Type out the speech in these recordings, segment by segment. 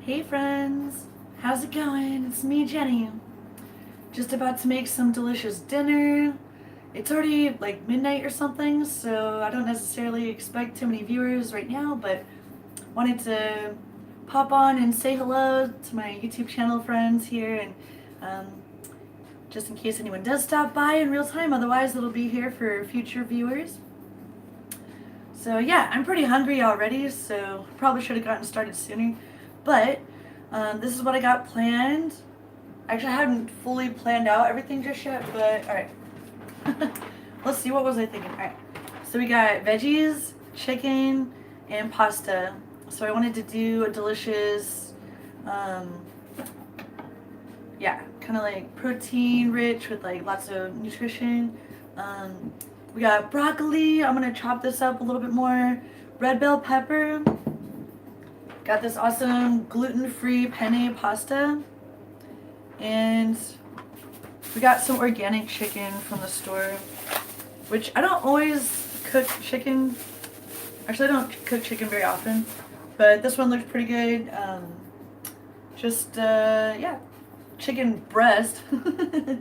Hey friends, how's it going? It's me, Jenny. Just about to make some delicious dinner. It's already like midnight or something, so I don't necessarily expect too many viewers right now, but wanted to pop on and say hello to my YouTube channel friends here, and um, just in case anyone does stop by in real time, otherwise it'll be here for future viewers. So yeah, I'm pretty hungry already, so probably should have gotten started sooner. But this is what I got planned. Actually, I haven't fully planned out everything just yet, but alright. Let's see, what was I thinking? Alright, so we got veggies, chicken, and pasta. So I wanted to do a delicious, yeah, kind of like protein rich with like lots of nutrition. We got broccoli. I'm gonna chop this up a little bit more. Red bell pepper. Got this awesome gluten-free penne pasta. And we got some organic chicken from the store, which I don't always cook chicken. Actually, I don't cook chicken very often, but this one looks pretty good. Yeah, chicken breast. I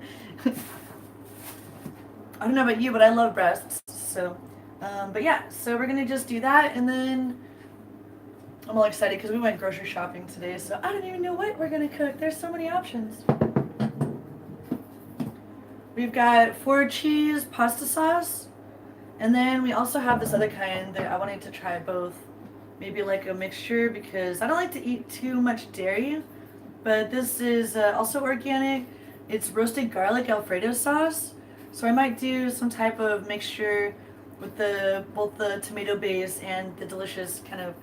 don't know about you, but I love breasts. So, but yeah, so we're gonna just do that, and then I'm all excited because we went grocery shopping today, so I don't even know what we're gonna cook. There's so many options. We've got 4 cheese pasta sauce, and then we also have this other kind that I wanted to try both. Maybe like a mixture because I don't like to eat too much dairy, but this is also organic. It's roasted garlic Alfredo sauce. So I might do some type of mixture with both the tomato base and the delicious kind of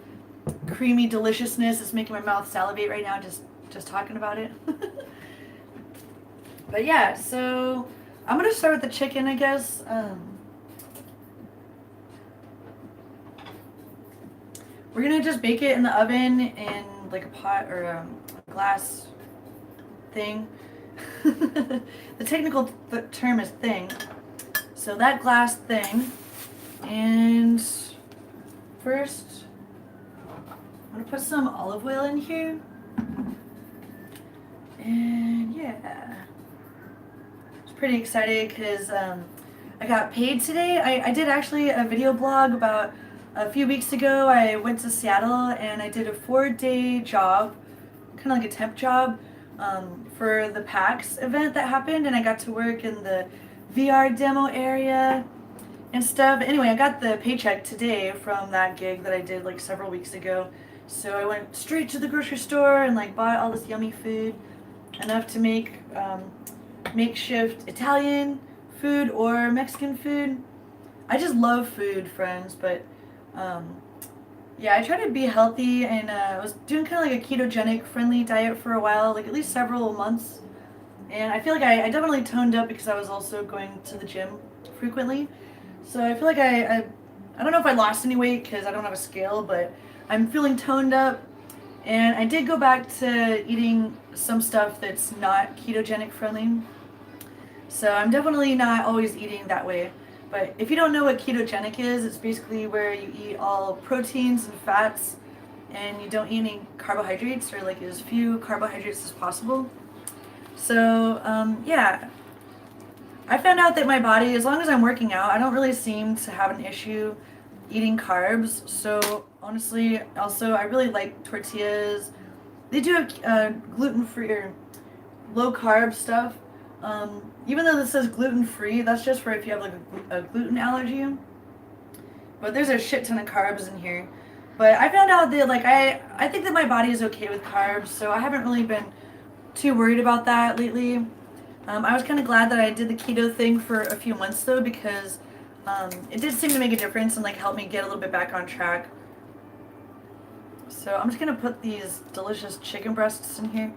creamy deliciousness. It's making my mouth salivate right now just talking about it. But yeah, so I'm gonna start with the chicken, I guess. We're gonna just bake it in the oven in like a pot or a glass thing. The technical term is thing. So that glass thing. And first, I'm gonna put some olive oil in here. And yeah, I was pretty excited because I got paid today. I did actually a video blog about a few weeks ago. I went to Seattle and I did a 4-day job, kind of like a temp job. For the PAX event that happened, and I got to work in the VR demo area and stuff. Anyway, I got the paycheck today from that gig that I did like several weeks ago. So I went straight to the grocery store and like bought all this yummy food, enough to make makeshift Italian food or Mexican food. I just love food, friends, but yeah, I try to be healthy, and I was doing kind of like a ketogenic friendly diet for a while, like at least several months. And I feel like I definitely toned up because I was also going to the gym frequently. So I feel like I don't know if I lost any weight because I don't have a scale, but I'm feeling toned up. And I did go back to eating some stuff that's not ketogenic friendly. So I'm definitely not always eating that way. But if you don't know what ketogenic is, it's basically where you eat all proteins and fats and you don't eat any carbohydrates, or like as few carbohydrates as possible. So yeah, I found out that my body, as long as I'm working out, I don't really seem to have an issue eating carbs. So honestly, also I really like tortillas. They do have gluten-free or low-carb stuff. Even though this says gluten-free, that's just for if you have like a gluten allergy. But there's a shit ton of carbs in here. But I found out that like I think that my body is okay with carbs, so I haven't really been too worried about that lately. I was kind of glad that I did the keto thing for a few months though, because it did seem to make a difference and like help me get a little bit back on track. So I'm just gonna put these delicious chicken breasts in here.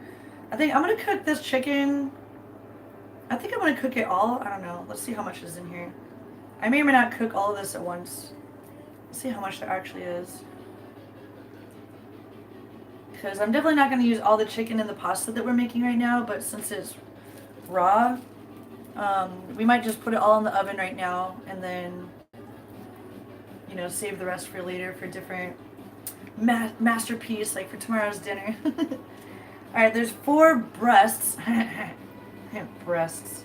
I think I'm gonna cook this chicken. I think I'm gonna cook it all. I don't know. Let's see how much is in here. I may or may not cook all of this at once. Let's see how much there actually is. Because I'm definitely not gonna use all the chicken in the pasta that we're making right now, but since it's raw, we might just put it all in the oven right now and then, you know, save the rest for later for different masterpiece, like for tomorrow's dinner. Alright, there's 4 breasts. Breasts.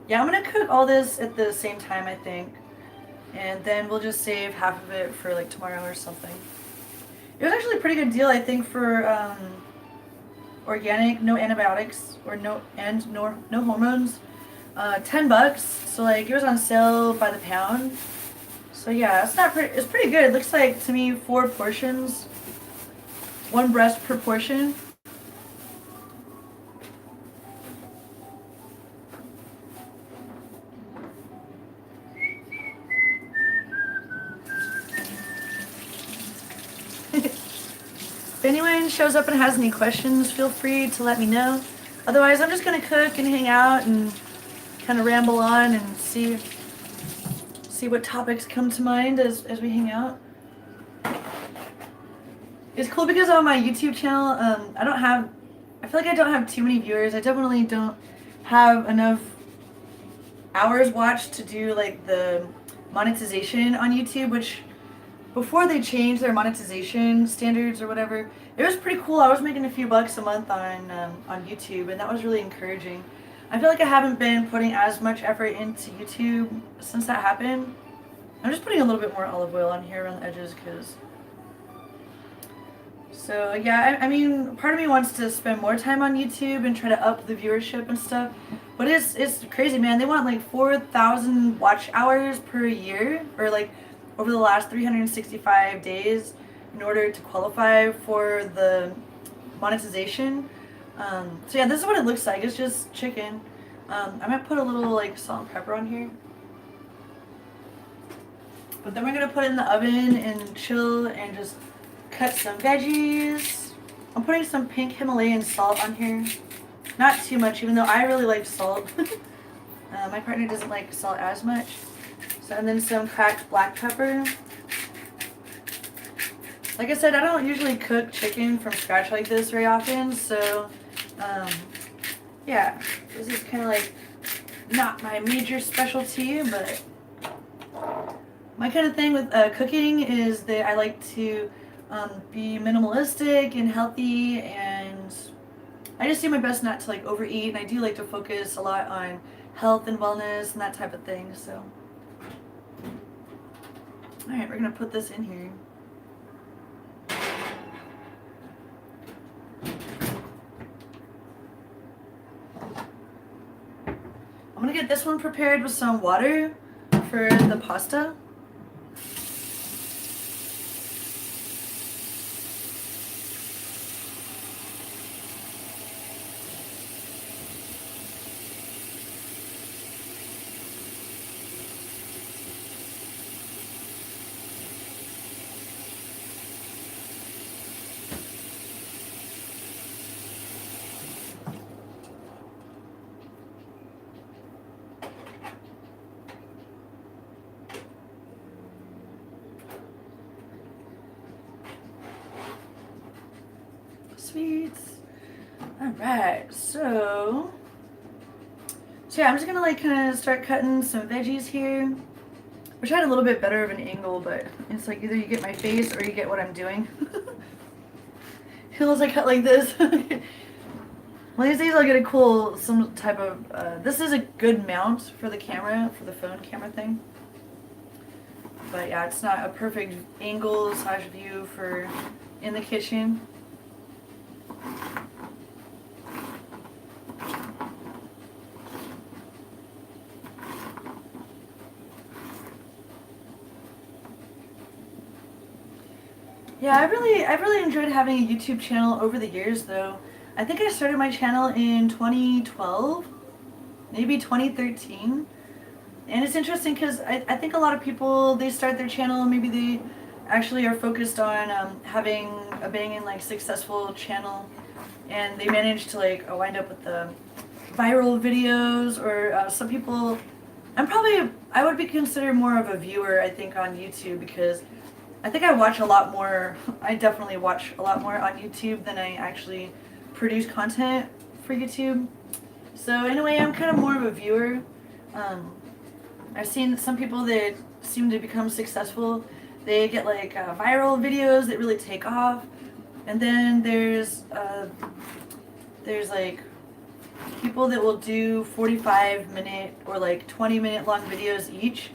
Yeah, I'm gonna cook all this at the same time, I think. And then we'll just save half of it for like tomorrow or something. It was actually a pretty good deal, I think, for organic, no antibiotics or no hormones. $10. So like it was on sale by the pound. So yeah, it's pretty good. It looks like to me 4 portions, 1 breast per portion. If anyone shows up and has any questions, feel free to let me know. Otherwise, I'm just gonna cook and hang out and kind of ramble on and see what topics come to mind as we hang out. It's cool because on my YouTube channel, I feel like I don't have too many viewers. I definitely don't have enough hours watched to do like the monetization on YouTube, which before they changed their monetization standards or whatever, it was pretty cool. I was making a few bucks a month on YouTube, and that was really encouraging. I feel like I haven't been putting as much effort into YouTube since that happened. I'm just putting a little bit more olive oil on here around the edges because... So yeah, I mean, part of me wants to spend more time on YouTube and try to up the viewership and stuff, but it's crazy, man. They want like 4,000 watch hours per year, or like over the last 365 days in order to qualify for the monetization. So yeah, this is what it looks like. It's just chicken. I might put a little like salt and pepper on here. But then we're gonna put it in the oven and chill and just cut some veggies. I'm putting some pink Himalayan salt on here. Not too much, even though I really like salt. My partner doesn't like salt as much. So, and then some cracked black pepper. Like I said, I don't usually cook chicken from scratch like this very often, so yeah, this is kind of like not my major specialty, but my kind of thing with cooking is that I like to be minimalistic and healthy, and I just do my best not to like overeat, and I do like to focus a lot on health and wellness and that type of thing. So alright, we're gonna put this in here. I'm gonna get this one prepared with some water for the pasta. Sweet. Alright, so yeah, I'm just gonna like kind of start cutting some veggies here. Wish I had a little bit better of an angle, but it's like either you get my face or you get what I'm doing. Unless I cut like this. One of these days I'll get a cool, some type of, this is a good mount for the camera, for the phone camera thing. But yeah, it's not a perfect angle / view for in the kitchen. Yeah, I've really enjoyed having a YouTube channel over the years though. I think I started my channel in 2012, maybe 2013. And it's interesting because I think a lot of people, they start their channel, maybe they actually are focused on having a banging like successful channel, and they manage to like wind up with the viral videos, or some people, I would be considered more of a viewer, I think, on YouTube, because I think I watch a lot more, I definitely watch a lot more on YouTube than I actually produce content for YouTube. So in a way, I'm kind of more of a viewer. I've seen some people that seem to become successful they get like viral videos that really take off. And then there's like people that will do 45-minute or like 20-minute long videos each.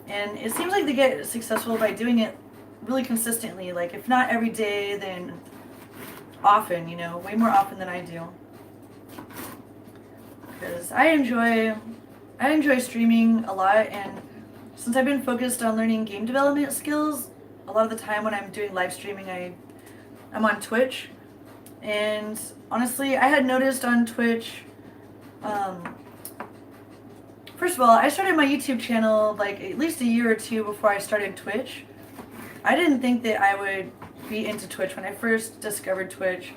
And it seems like they get successful by doing it really consistently. Like if not every day, then often, way more often than I do. Because I enjoy streaming a lot, and since I've been focused on learning game development skills, a lot of the time when I'm doing live streaming, I'm on Twitch. And honestly, I had noticed on Twitch, first of all, I started my YouTube channel like at least a year or two before I started Twitch. I didn't think that I would be into Twitch when I first discovered Twitch.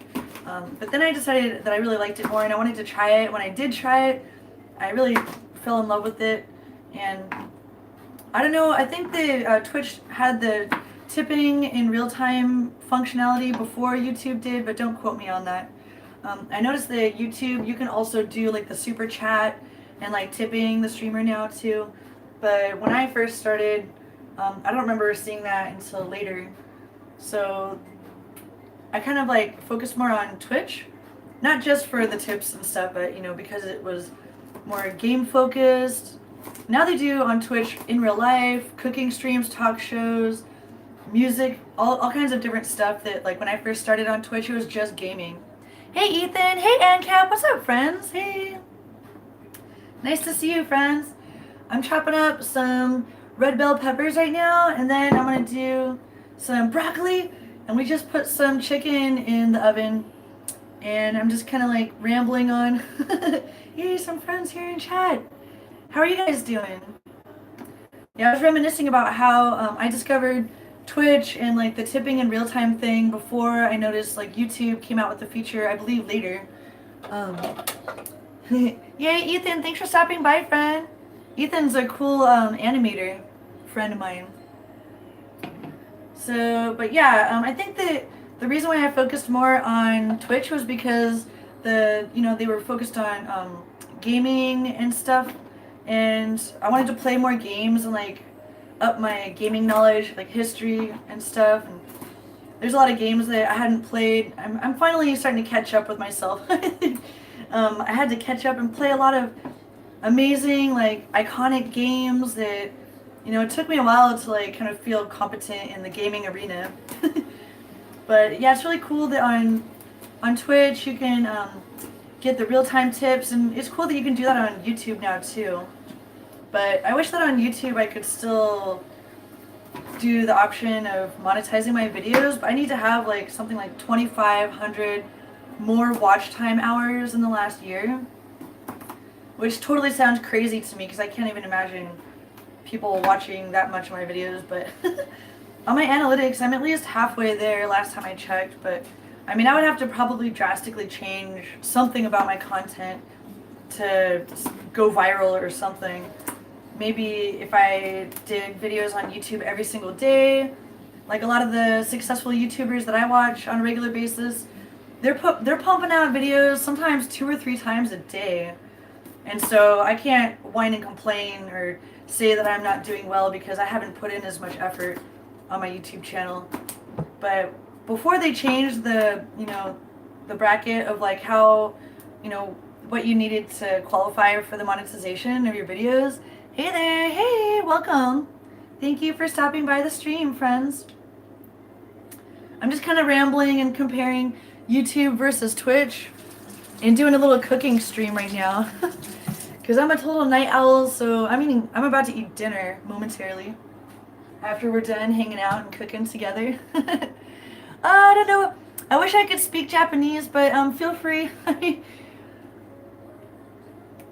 But then I decided that I really liked it more and I wanted to try it. When I did try it, I really fell in love with it. And I don't know, I think that Twitch had the tipping in real-time functionality before YouTube did, but don't quote me on that. I noticed that YouTube, you can also do like the super chat and like tipping the streamer now too. But when I first started, I don't remember seeing that until later. So I kind of like focused more on Twitch, not just for the tips and stuff, but because it was more game focused. Now they do on Twitch in real life, cooking streams, talk shows, music, all kinds of different stuff that like when I first started on Twitch, it was just gaming. Hey Ethan, hey ANCAP, what's up friends? Hey. Nice to see you friends. I'm chopping up some red bell peppers right now, and then I'm gonna do some broccoli, and we just put some chicken in the oven, and I'm just kind of like rambling on. Hey, some friends here in chat. How are you guys doing? Yeah, I was reminiscing about how I discovered Twitch and like the tipping in real time thing before I noticed like YouTube came out with the feature, I believe later. Yay, Ethan, thanks for stopping by, friend. Ethan's a cool animator friend of mine. So, but yeah, I think that the reason why I focused more on Twitch was because they were focused on gaming and stuff, and I wanted to play more games and like up my gaming knowledge, like history and stuff. And there's a lot of games that I hadn't played. I'm finally starting to catch up with myself. I had to catch up and play a lot of amazing, like iconic games that, it took me a while to like kind of feel competent in the gaming arena. But yeah, it's really cool that on Twitch you can get the real-time tips, and it's cool that you can do that on YouTube now too. But I wish that on YouTube I could still do the option of monetizing my videos, but I need to have like something like 2,500 more watch time hours in the last year, which totally sounds crazy to me because I can't even imagine people watching that much of my videos. But on my analytics, I'm at least halfway there last time I checked. But I mean, I would have to probably drastically change something about my content to go viral or something. Maybe if I did videos on YouTube every single day, like a lot of the successful YouTubers that I watch on a regular basis, they're pumping out videos sometimes 2 or 3 times a day. And so I can't whine and complain or say that I'm not doing well because I haven't put in as much effort on my YouTube channel. But before they changed the bracket of like how, what you needed to qualify for the monetization of your videos. Hey there, hey, welcome. Thank you for stopping by the stream, friends. I'm just kind of rambling and comparing YouTube versus Twitch and doing a little cooking stream right now. Because I'm a total night owl, so I'm about to eat dinner momentarily after we're done hanging out and cooking together. I don't know. I wish I could speak Japanese, but feel free.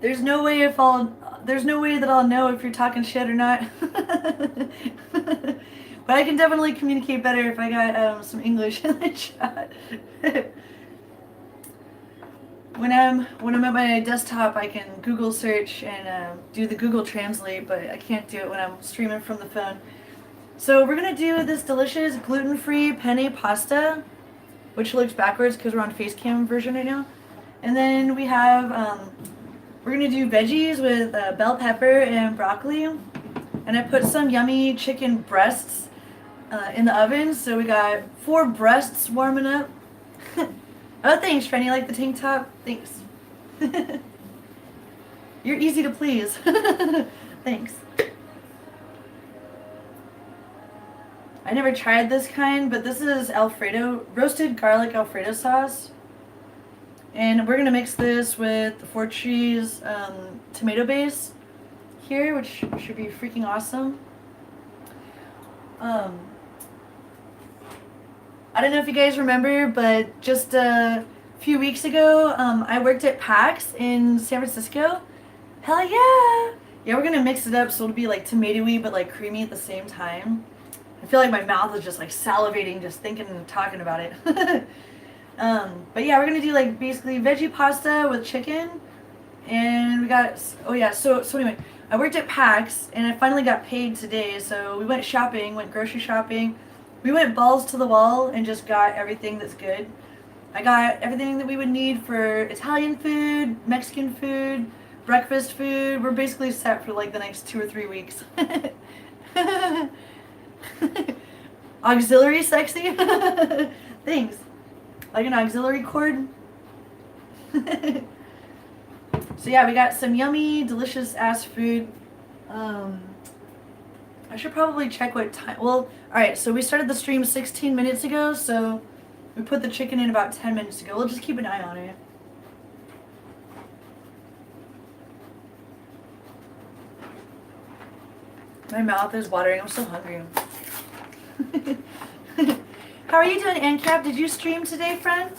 There's no way that I'll know if you're talking shit or not. But I can definitely communicate better if I got some English in the chat. When I'm at my desktop, I can Google search and do the Google Translate, but I can't do it when I'm streaming from the phone. So we're gonna do this delicious gluten-free penne pasta, which looks backwards because we're on Facecam version right now. And then we have we're gonna do veggies with bell pepper and broccoli. And I put some yummy chicken breasts in the oven. So we got 4 breasts warming up. Oh, thanks, friend. You like the tank top? Thanks. You're easy to please. Thanks. I never tried this kind, but this is Alfredo, roasted garlic Alfredo sauce. And we're going to mix this with the 4 cheese tomato base here, which should be freaking awesome. I don't know if you guys remember, but just a few weeks ago, I worked at PAX in San Francisco. Hell yeah! Yeah, we're gonna mix it up so it'll be like tomatoey but like creamy at the same time. I feel like my mouth is just like salivating just thinking and talking about it. But yeah, we're gonna do like basically veggie pasta with chicken. And we got, oh yeah, so anyway, I worked at PAX and I finally got paid today. So we went shopping, went grocery shopping. We went balls to the wall and just got everything that's good. I got everything that we would need for Italian food, Mexican food, breakfast food. We're basically set for like the next 2 or 3 weeks. Auxiliary sexy? Thanks. Like an auxiliary cord? So yeah, we got some yummy, delicious ass food. I should probably check what time. Well, alright, so we started the stream 16 minutes ago, so we put the chicken in about 10 minutes ago. We'll just keep an eye on it. My mouth is watering. I'm so hungry. How are you doing, ANCAP? Did you stream today, friend?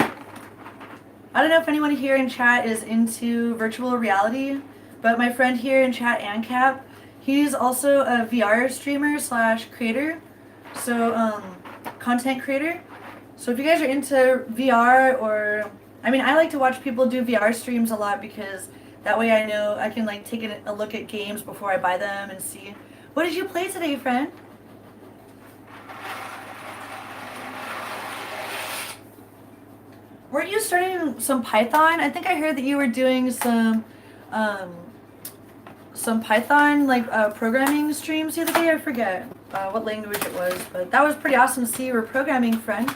I don't know if anyone here in chat is into virtual reality, but my friend here in chat, ANCAP, he's also a VR streamer / creator, so content creator. So if you guys are into VR, or I mean, I like to watch people do VR streams a lot because that way I know I can like take a look at games before I buy them and see. What did you play today, friend? Weren't you starting some Python? I think I heard that you were doing some Python like programming streams the other day. I forget what language it was, but that was pretty awesome to see you were programming, friend.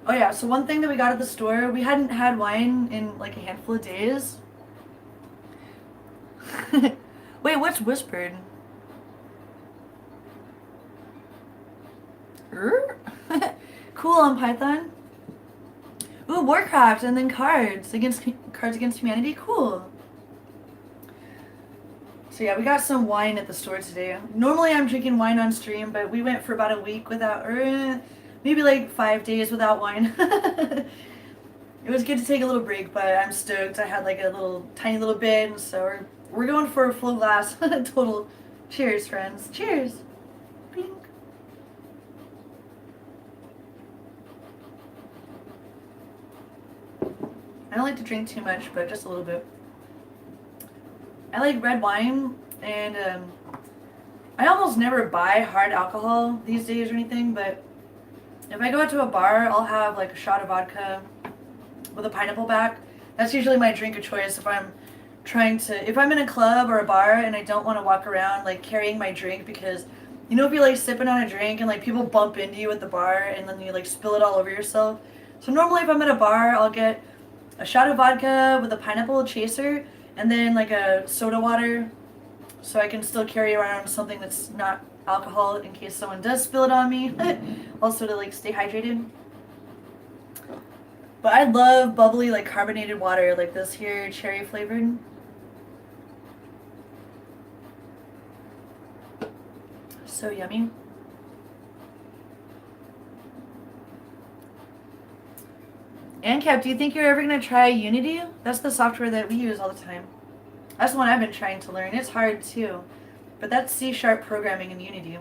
Oh yeah, so one thing that we got at the store, we hadn't had wine in like a handful of days. Wait, what's whispered? Cool on Python. Ooh, Warcraft and then Cards Against Humanity. Cool. So yeah, we got some wine at the store today. Normally I'm drinking wine on stream, but we went for about a week without, or maybe like 5 days without wine. It was good to take a little break, but I'm stoked. I had like a tiny little bit, and so we're going for a full glass total. Cheers, friends. Cheers. Pink. I don't like to drink too much, but just a little bit. I like red wine, and I almost never buy hard alcohol these days or anything, but if I go out to a bar, I'll have like a shot of vodka with a pineapple back. That's usually my drink of choice if I'm in a club or a bar and I don't want to walk around like carrying my drink, because you know if you're like sipping on a drink and like people bump into you at the bar and then you like spill it all over yourself. So normally if I'm at a bar, I'll get a shot of vodka with a pineapple chaser and then like a soda water, so I can still carry around something that's not alcohol in case someone does spill it on me. Also to like stay hydrated. But I love bubbly like carbonated water like this here, cherry flavored. So yummy. ANCAP, do you think you're ever going to try Unity? That's the software that we use all the time. That's the one I've been trying to learn. It's hard too. But that's C# programming in Unity.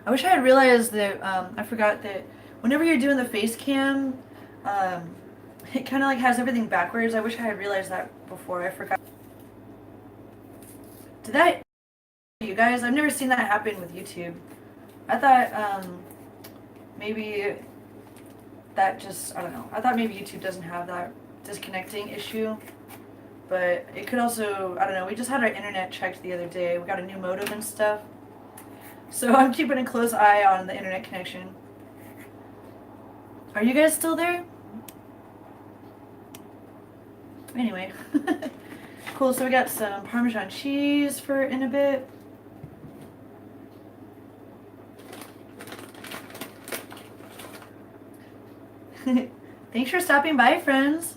I wish I had realized that, I forgot that whenever you're doing the face cam, it kind of like has everything backwards. I wish I had realized that before. I forgot. Did that, you guys? I've never seen that happen with YouTube. I thought maybe that just, I don't know. I thought maybe YouTube doesn't have that disconnecting issue. But it could also, I don't know, we just had our internet checked the other day. We got a new modem and stuff. So I'm keeping a close eye on the internet connection. Are you guys still there? Anyway. Cool, so we got some Parmesan cheese for in a bit. Thanks for stopping by, friends.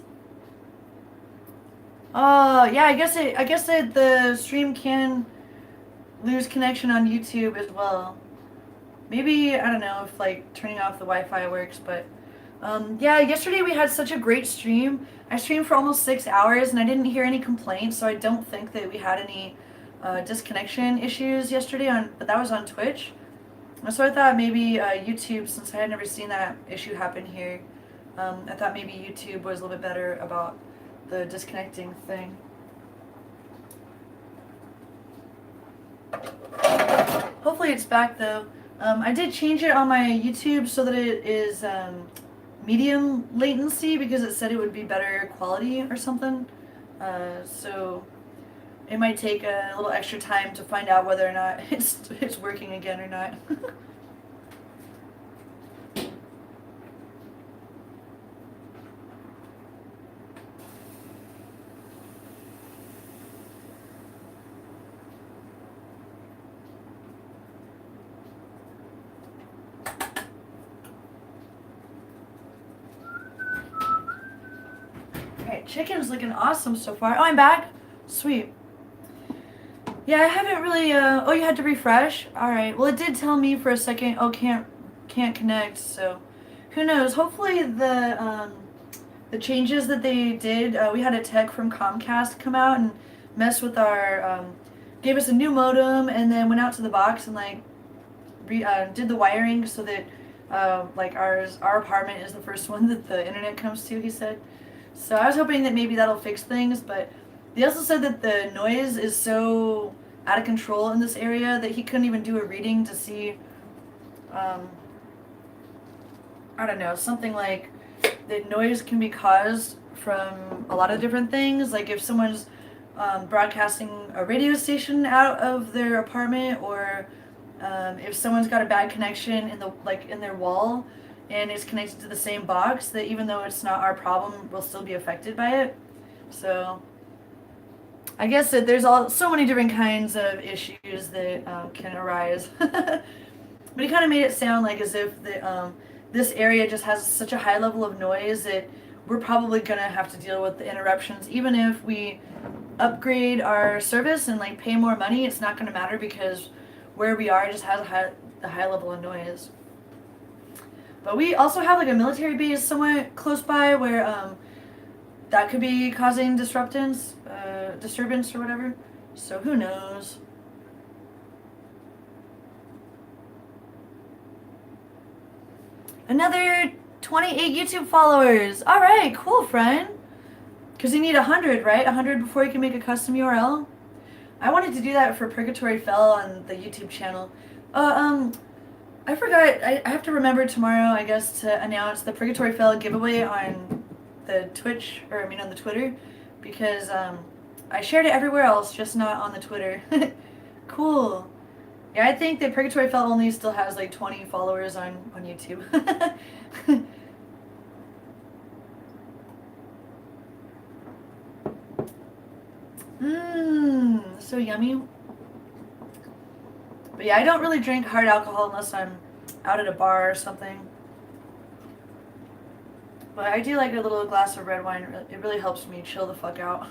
Oh, yeah, I guess the stream can lose connection on YouTube as well. Maybe, I don't know if like turning off the Wi-Fi works, but yeah, yesterday we had such a great stream. I streamed for almost 6 hours and I didn't hear any complaints, so I don't think that we had any disconnection issues yesterday but that was on Twitch. So I thought maybe YouTube, since I had never seen that issue happen here, I thought maybe YouTube was a little bit better about the disconnecting thing. Hopefully it's back though. I did change it on my YouTube so that it is medium latency because it said it would be better quality or something. So it might take a little extra time to find out whether or not it's working again or not. Alright, chicken's looking awesome so far. Oh, I'm back? Sweet. Yeah, I haven't really, oh, you had to refresh? Alright, well, it did tell me for a second, oh, can't connect, so who knows? Hopefully the changes that they did, we had a tech from Comcast come out and mess with our, gave us a new modem and then went out to the box and, like, did the wiring so that, like, our apartment is the first one that the internet comes to, he said. So I was hoping that maybe that'll fix things, but they also said that the noise is so out of control in this area that he couldn't even do a reading to see, I don't know, something like that noise can be caused from a lot of different things. Like if someone's broadcasting a radio station out of their apartment, or if someone's got a bad connection in their wall and it's connected to the same box, that even though it's not our problem, we'll still be affected by it. So I guess that there's so many different kinds of issues that can arise. But he kind of made it sound like as if this area just has such a high level of noise that we're probably going to have to deal with the interruptions. Even if we upgrade our service and like pay more money, it's not going to matter because where we are just has a high level of noise. But we also have like a military base somewhat close by where that could be causing disturbance or whatever. So who knows? Another 28 YouTube followers. All right, cool, friend. Because you need 100, right? 100 before you can make a custom URL. I wanted to do that for Purgatory Fell on the YouTube channel. I forgot. I have to remember tomorrow, I guess, to announce the Purgatory Fell giveaway on the Twitch, or I mean on the Twitter, because I shared it everywhere else, just not on the Twitter. Cool. Yeah, I think that Purgatory Fell only still has like 20 followers on YouTube. Mmm, so yummy. But yeah, I don't really drink hard alcohol unless I'm out at a bar or something. But I do like a little glass of red wine. It really helps me chill the fuck out.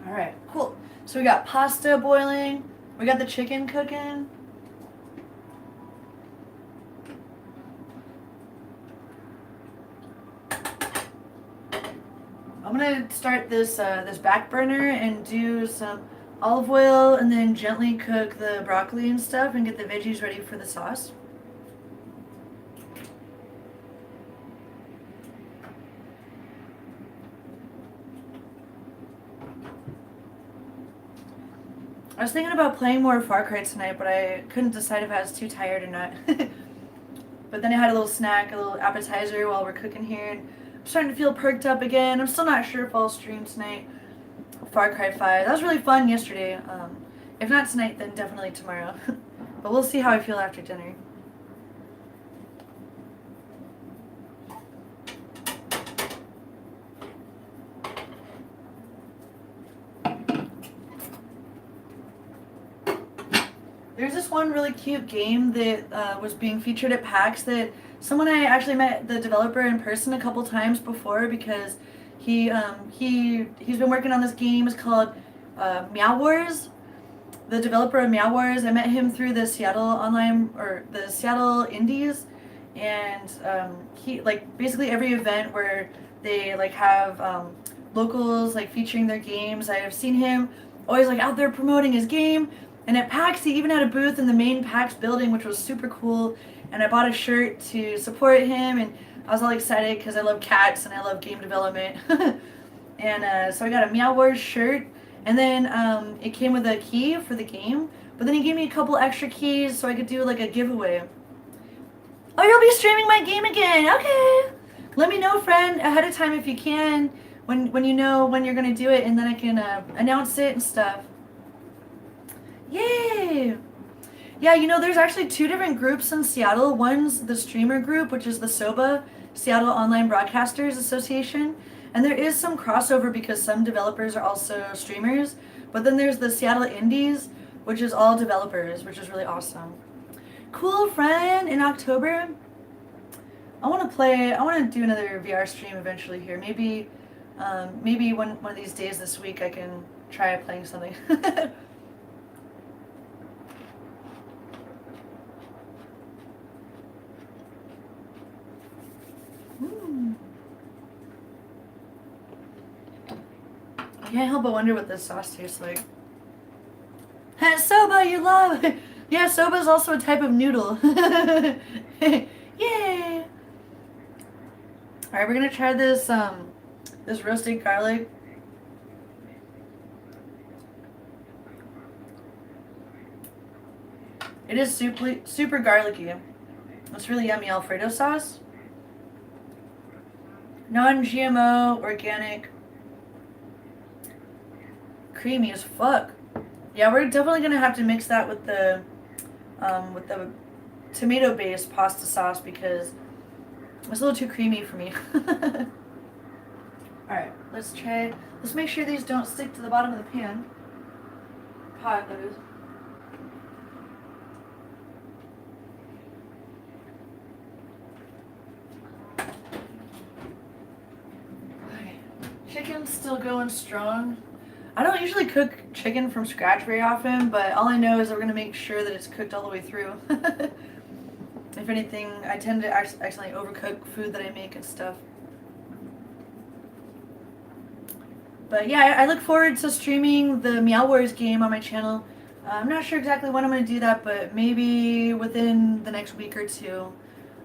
Alright, cool. So we got pasta boiling. We got the chicken cooking. I'm gonna start this back burner and do some olive oil and then gently cook the broccoli and stuff and get the veggies ready for the sauce. I was thinking about playing more Far Cry tonight, but I couldn't decide if I was too tired or not. But then I had a little snack, a little appetizer while we're cooking here. And I'm starting to feel perked up again. I'm still not sure if I'll stream tonight. Far Cry 5. That was really fun yesterday. If not tonight, then definitely tomorrow. But we'll see how I feel after dinner. There's this one really cute game that was being featured at PAX that someone I actually met the developer in person a couple times before because he's been working on this game. It's called Meow Wars. The developer of Meow Wars, I met him through the Seattle Indies, and he like basically every event where they like have locals like featuring their games. I have seen him always like out there promoting his game. And at PAX, he even had a booth in the main PAX building, which was super cool. And I bought a shirt to support him, and I was all excited because I love cats and I love game development. And so I got a Meow Wars shirt, and then it came with a key for the game. But then he gave me a couple extra keys so I could do like a giveaway. Oh, you'll be streaming my game again? Okay. Let me know, friend, ahead of time if you can, when you know when you're gonna do it, and then I can announce it and stuff. Yay! Yeah, you know, there's actually two different groups in Seattle. One's the streamer group, which is the SOBA, Seattle Online Broadcasters Association. And there is some crossover because some developers are also streamers. But then there's the Seattle Indies, which is all developers, which is really awesome. Cool, friend, in October. I want to do another VR stream eventually here. Maybe one of these days this week I can try playing something. I can't help but wonder what this sauce tastes like. Soba, you love! Yeah, soba is also a type of noodle. Yay! Alright, we're gonna try this this roasted garlic. It is super garlicky. It's really yummy Alfredo sauce. Non-GMO, organic. Creamy as fuck. Yeah, we're definitely gonna have to mix that with the tomato-based pasta sauce because it's a little too creamy for me. Alright, let's make sure these don't stick to the bottom of the pan. Pot, that is. Okay, chicken's still going strong. I don't usually cook chicken from scratch very often, but all I know is that we're going to make sure that it's cooked all the way through. If anything, I tend to accidentally overcook food that I make and stuff. But yeah, I look forward to streaming the Meow Wars game on my channel. I'm not sure exactly when I'm going to do that, but maybe within the next week or two.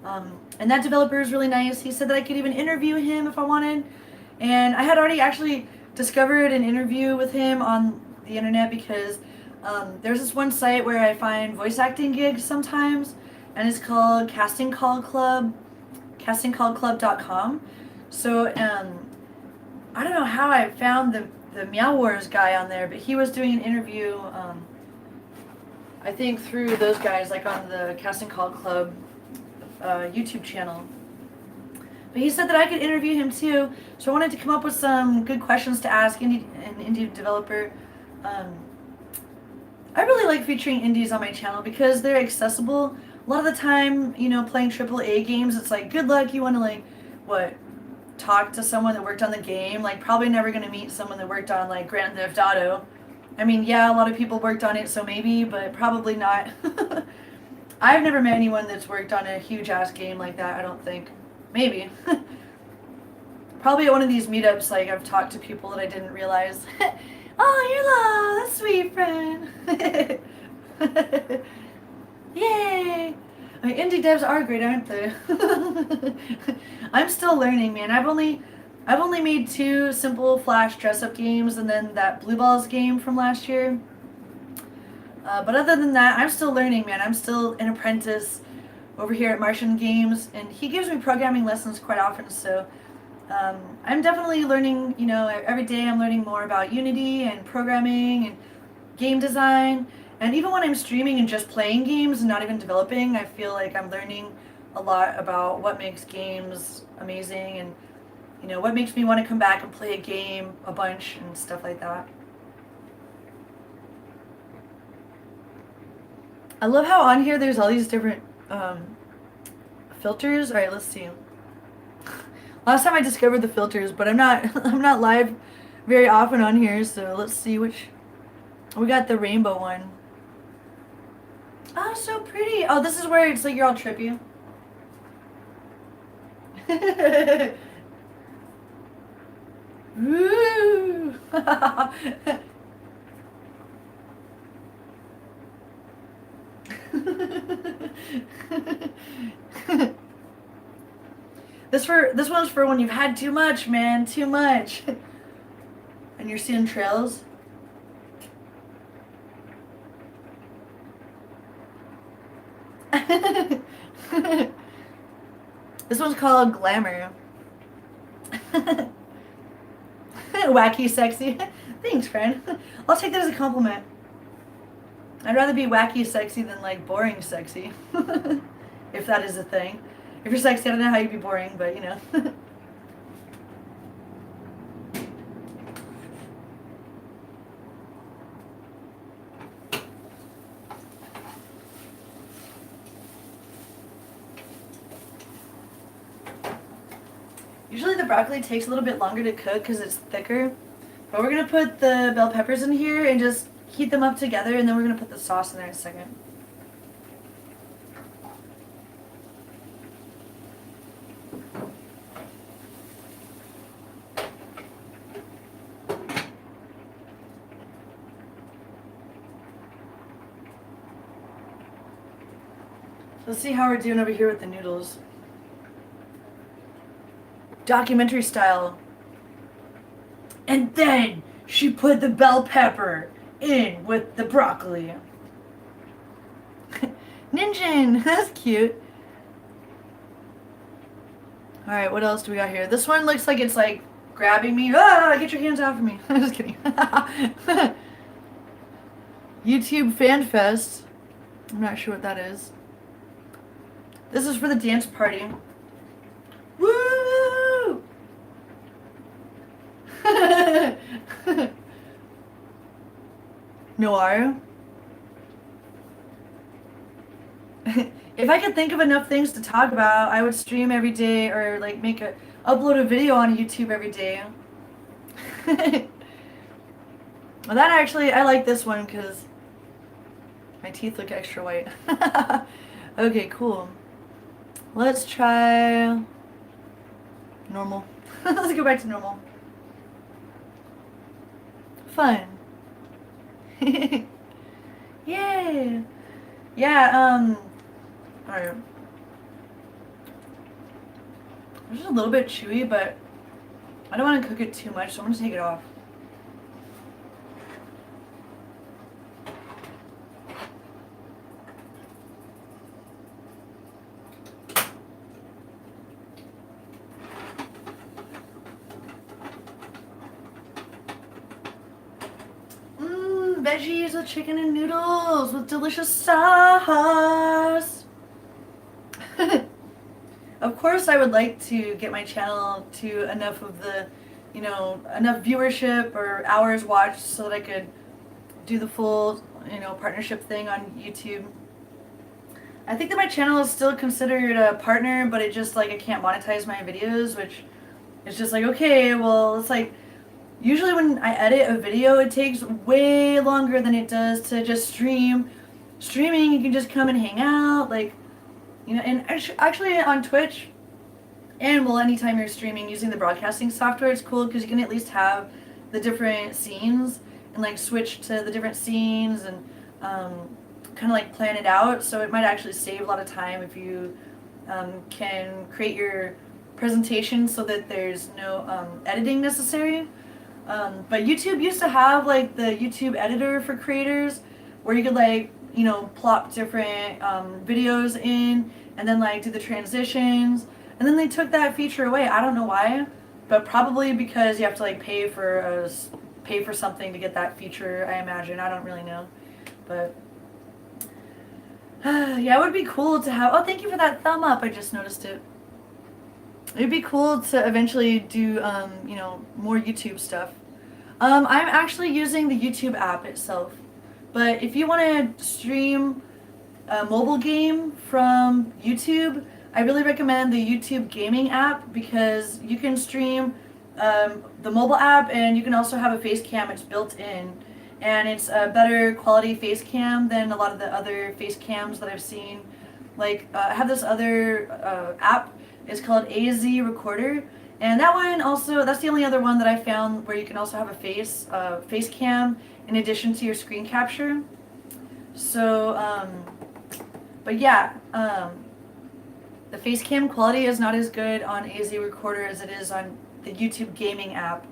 And that developer is really nice. He said that I could even interview him if I wanted. And I had already actually discovered an interview with him on the internet because there's this one site where I find voice acting gigs sometimes, and it's called Casting Call Club, castingcallclub.com. So I don't know how I found the Meow Wars guy on there, but he was doing an interview, I think through those guys, like on the Casting Call Club YouTube channel. But he said that I could interview him too, so I wanted to come up with some good questions to ask an indie developer. I really like featuring indies on my channel because they're accessible. A lot of the time, you know, playing AAA games, it's like, good luck, you want to like, talk to someone that worked on the game. Like, probably never going to meet someone that worked on like Grand Theft Auto. I mean, yeah, a lot of people worked on it, so maybe, but probably not. I've never met anyone that's worked on a huge-ass game like that, I don't think. Maybe. Probably at one of these meetups, like, I've talked to people that I didn't realize. Oh, you're love, that's sweet, friend. Yay! I mean, indie devs are great, aren't they? I'm still learning, man. I've only made 2 simple Flash dress-up games and then that Blue Balls game from last year. But other than that, I'm still learning, man. I'm still an apprentice over here at Martian Games, and he gives me programming lessons quite often. So I'm definitely learning. Every day I'm learning more about Unity and programming and game design. And even when I'm streaming and just playing games and not even developing, I feel like I'm learning a lot about what makes games amazing and what makes me want to come back and play a game a bunch and stuff like that. I love how on here there's all these different filters. All right, let's see. Last time I discovered the filters, but I'm not I'm not live very often on here, so let's see which. We got the rainbow one. Oh, so pretty. Oh, this is where it's like you're all trippy. Woo! This one's for when you've had too much, man, too much. And you're seeing trails. This one's called Glamour. Wacky sexy. Thanks, friend. I'll take that as a compliment. I'd rather be wacky sexy than like boring sexy. If that is a thing. If you're sexy, I don't know how you'd be boring, but Usually the broccoli takes a little bit longer to cook because it's thicker. But we're going to put the bell peppers in here and just heat them up together, and then we're going to put the sauce in there in a second. Let's see how we're doing over here with the noodles. Documentary style. And then she put the bell pepper in with the broccoli. Ninjin! That's cute. Alright, what else do we got here? This one looks like it's like grabbing me. Ah, get your hands off of me. I'm just kidding. YouTube Fan Fest. I'm not sure what that is. This is for the dance party. Woo! Noir. If I could think of enough things to talk about, I would stream every day or like upload a video on YouTube every day. Well, that actually, I like this one because my teeth look extra white. Okay, cool. Let's try normal. Let's go back to normal. Fun. Yay! Yeah, alright. It's just a little bit chewy, but I don't want to cook it too much, so I'm going to take it off. Veggies with chicken and noodles with delicious sauce. Of course, I would like to get my channel to enough of the, enough viewership or hours watched so that I could do the full, partnership thing on YouTube. I think that my channel is still considered a partner, but it just like I can't monetize my videos, which is just like, okay, well, it's like usually when I edit a video, it takes way longer than it does to just stream. Streaming, you can just come and hang out, like, and actually on Twitch, and well, anytime you're streaming using the broadcasting software, it's cool because you can at least have the different scenes and like switch to the different scenes and kind of like plan it out. So it might actually save a lot of time if you can create your presentation so that there's no editing necessary. But YouTube used to have like the YouTube editor for creators where you could like, plop different videos in and then like do the transitions. And then they took that feature away. I don't know why, but probably because you have to like pay for something to get that feature. I imagine. I don't really know, but yeah, it would be cool to have. Oh, thank you for that thumb up. I just noticed it. It'd be cool to eventually do, you know, more YouTube stuff. I'm actually using the YouTube app itself, but if you want to stream a mobile game from YouTube, I really recommend the YouTube gaming app because you can stream the mobile app and you can also have a face cam. It's built in, and it's a better quality face cam than a lot of the other face cams that I've seen. Like I have this other app. It's called AZ Recorder, and that one also, that's the only other one that I found where you can also have a face cam in addition to your screen capture. So but yeah, the face cam quality is not as good on AZ Recorder as it is on the YouTube gaming app.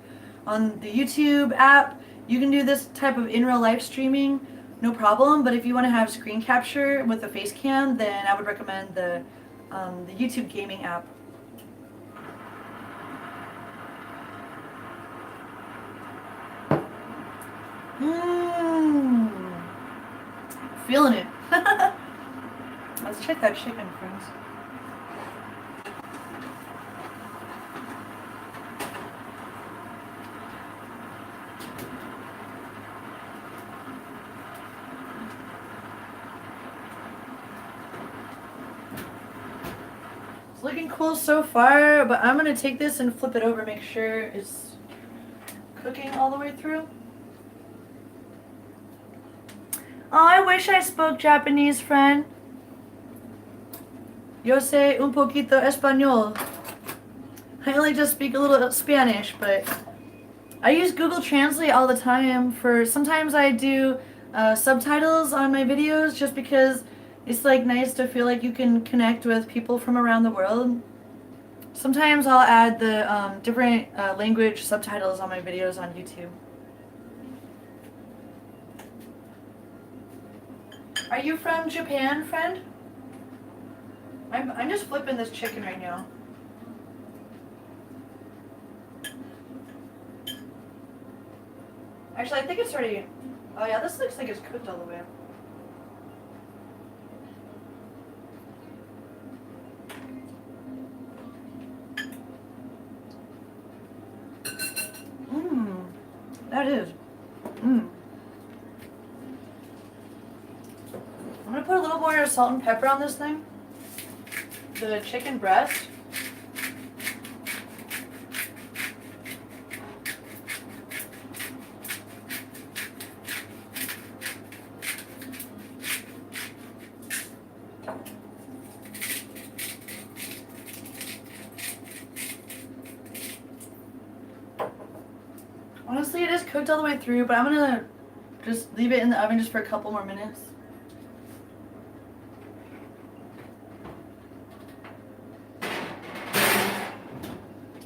On the YouTube app, you can do this type of in real life streaming, no problem. But if you want to have screen capture with the face cam, then I would recommend the YouTube gaming app. Feeling it. Let's check that chicken, friends. It's looking cool so far, but I'm gonna take this and flip it over, make sure it's cooking all the way through. Oh, I wish I spoke Japanese, friend. Yo sé un poquito español. I only just speak a little Spanish, but I use Google Translate all the time for, sometimes I do subtitles on my videos just because it's like nice to feel like you can connect with people from around the world. Sometimes I'll add the different language subtitles on my videos on YouTube. Are you from Japan, friend? I'm just flipping this chicken right now. Actually, I think it's already... Oh yeah, this looks like it's cooked all the way. That is. I'm gonna put a little more salt and pepper on this thing. The chicken breast. Honestly, it is cooked all the way through, but I'm gonna just leave it in the oven just for a couple more minutes.